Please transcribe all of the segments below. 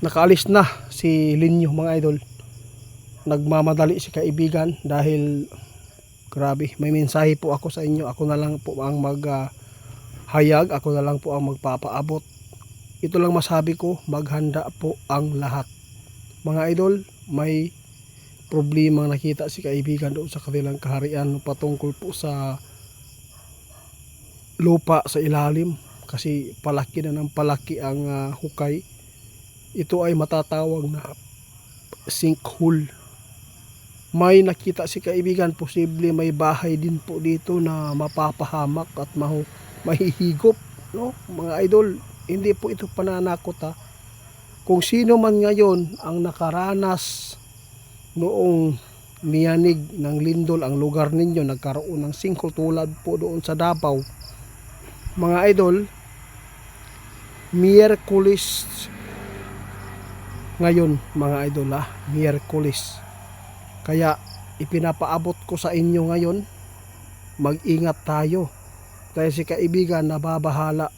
nakaalis na si Linyo mga idol. Nagmamadali si kaibigan dahil grabe, may mensahe po ako sa inyo. Ako na lang po ang maghayag, ako na lang po ang magpapaabot. Ito lang masabi ko, maghanda po ang lahat. Mga idol, may problema nakita si kaibigan doon sa kanilang kaharian patungkol po sa lupa sa ilalim, kasi palaki na ng palaki ang hukay. Ito ay matatawag na sinkhole. May nakita si kaibigan, posible may bahay din po dito na mapapahamak at mahihigop, no? Mga idol, hindi po ito pananakot ha. Kung sino man ngayon ang nakaranas noong niyanig ng lindol ang lugar ninyo, nagkaroon ng sinkhole tulad po doon sa Davao, mga idol, Miyerkules ngayon mga idol ha, Miyerkules. Kaya ipinapaabot ko sa inyo ngayon, mag-ingat tayo dahil si kaibigan nababahala.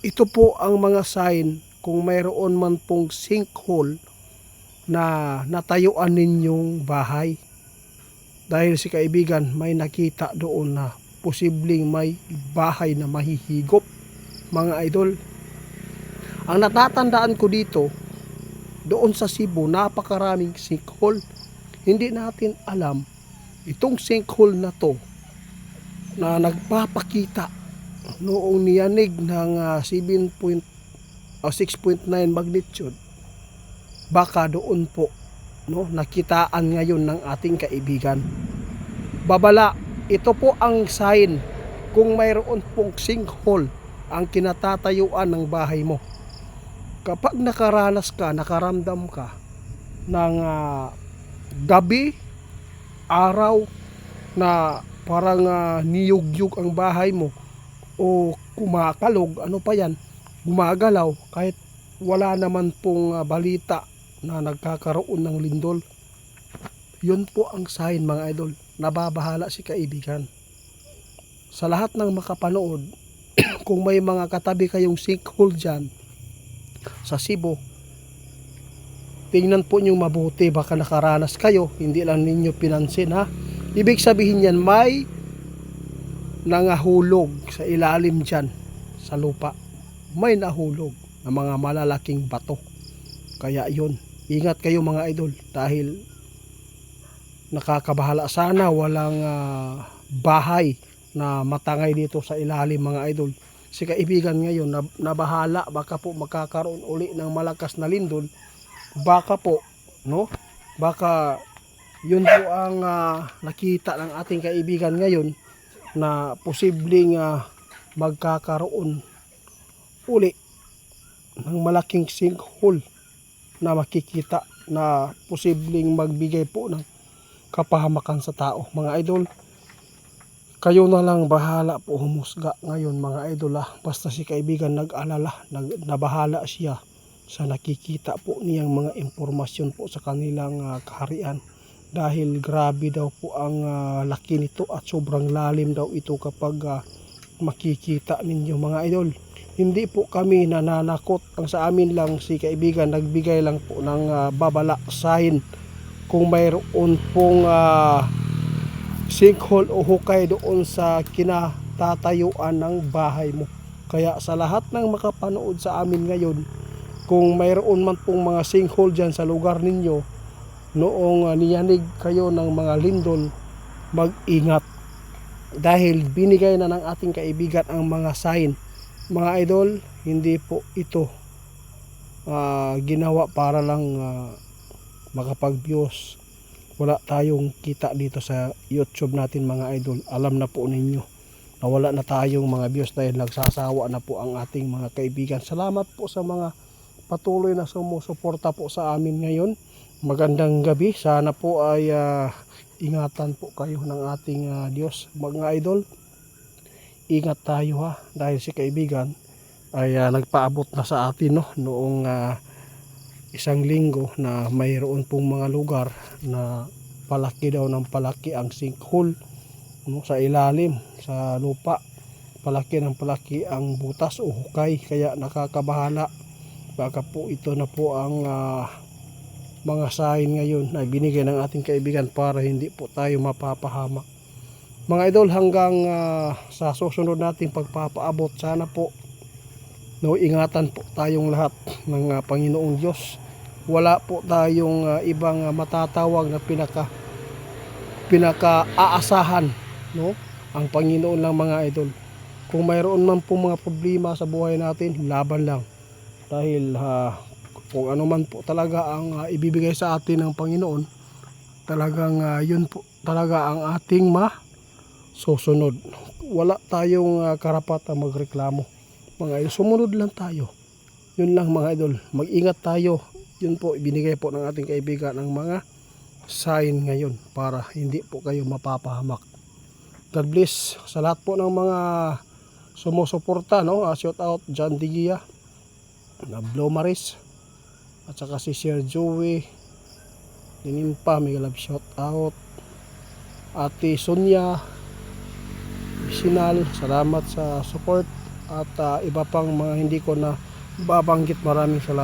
Ito po ang mga sign kung mayroon man pong sinkhole na natayuan ninyong bahay. Dahil si kaibigan may nakita doon na posibleng may bahay na mahihigop mga idol. Ang natatandaan ko dito, doon sa Cebu, napakaraming sinkhole. Hindi natin alam itong sinkhole na to na nagpapakita noong niyanig ng 6.9 magnitude. Baka doon po, no, nakitaan ngayon ng ating kaibigan. Babala, ito po ang sign kung mayroon pong sinkhole ang kinatatayuan ng bahay mo. Kapag nakaranas ka, nakaramdam ka ng gabi, araw na parang niyugyug ang bahay mo o kumakalog, ano pa yan, gumagalaw kahit wala naman pong balita na nagkakaroon ng lindol, yun po ang sign mga idol, nababahala si kaibigan. Sa lahat ng makapanood, kung may mga katabi kayong sinkhole dyan sa Cebu, tingnan po nyo mabuti, baka nakaranas kayo, hindi lang ninyo pinansin ha. Ibig sabihin yan, may nangahulog sa ilalim dyan sa lupa, may nahulog na mga malalaking bato. Kaya yun, ingat kayo mga idol, dahil nakakabahala. Sana walang bahay na matangay dito sa ilalim mga idol. Si kaibigan ngayon nabahala, baka po magkakaroon uli ng malakas na lindol. Baka po, no? Baka yun po ang nakita ng ating kaibigan ngayon, na posibleng magkakaroon uli ng malaking sinkhole na makikita na posibleng magbigay po ng kapahamakan sa tao. Mga idol, kayo na lang bahala po humusga ngayon mga idol ha. Basta si kaibigan nag-alala, nabahala siya sa nakikita po niyang mga impormasyon po sa kanilang kaharian, dahil grabe daw po ang laki nito at sobrang lalim daw ito kapag makikita ninyo mga idol. Hindi po kami nananakot, ang sa amin lang si kaibigan nagbigay lang po ng babala sign kung mayroon pong sinkhole o hukay doon sa kinatatayuan ng bahay mo. Kaya sa lahat ng makapanood sa amin ngayon, kung mayroon man pong mga sinkhole dyan sa lugar ninyo, noong niyanig kayo ng mga lindol, mag-ingat. Dahil binigay na ng ating kaibigan ang mga sign. Mga idol, hindi po ito ginawa para lang makapag-views. Wala tayong kita dito sa YouTube natin mga idol. Alam na po ninyo na wala na tayong mga views dahil nagsasawa na po ang ating mga kaibigan. Salamat po sa mga patuloy na sumusuporta po sa amin ngayon. Magandang gabi. Sana po ay ingatan po kayo ng ating Diyos. Mga idol, ingat tayo ha, dahil si kaibigan ay nagpaabot na sa atin, no, noong isang linggo na mayroon pong mga lugar na palaki daw ng palaki ang sinkhole, no, sa ilalim sa lupa. Palaki ng palaki ang butas o hukay, kaya nakakabahala. Baka po ito na po ang mga sign ngayon na binigay ng ating kaibigan para hindi po tayo mapapahamak. Mga idol, hanggang sa susunod nating pagpapaabot, sana po ingatan po tayong lahat ng Panginoong Diyos. Wala po tayong ibang matatawag na pinaka-aasahan, no? Ang Panginoon lang mga idol. Kung mayroon man po mga problema sa buhay natin, laban lang. Dahil kung ano man po talaga ang ibibigay sa atin ng Panginoon, talagang yun po talaga ang ating susunod. Wala tayong karapatang magreklamo. Mga idol, sumunod lang tayo. Yun lang mga idol. Mag-ingat tayo. Yun po, ibinigay po ng ating kaibigan ng mga sign ngayon para hindi po kayo mapapahamak. God bless sa lahat po ng mga sumusuporta, no? Shout out John Digia, na Blow Maris, at saka si Sir Joey Dinimpa, may love shout out. Ate Sonia Bisinal, salamat sa support, at iba pang mga hindi ko na babanggit. Maraming salamat.